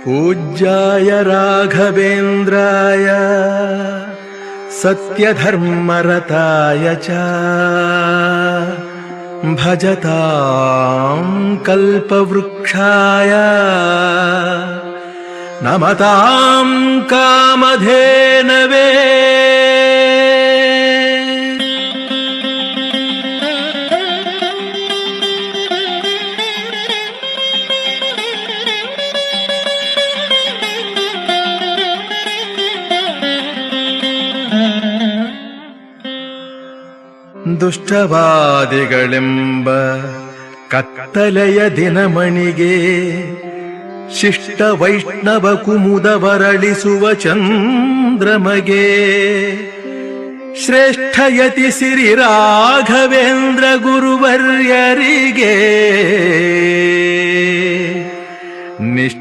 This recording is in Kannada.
ಪೂಜ್ಯಾಯ ರಾಘವೇಂದ್ರಾಯ ಸತ್ಯಧರ್ಮರತಾಯ ಚ ಭಜತಾಂ ಕಲ್ಪವೃಕ್ಷಾಯ ನಮತಾಂ ಕಾಮಧೇನವೇ. ದುಷ್ಟವಾದಿಗಳೆಂಬ ಕತ್ತಲೆಯ ದಿನಮಣಿಗೆ ಶಿಷ್ಟ ವೈಷ್ಣವ ಕುಮುದವರಳಿಸುವ ಚಂದ್ರಮಗೆ ಶ್ರೇಷ್ಠಯತಿ ಸಿರಿ ರಾಘವೇಂದ್ರ ಗುರುವರ್ಯರಿಗೆ ನಿಷ್ಠ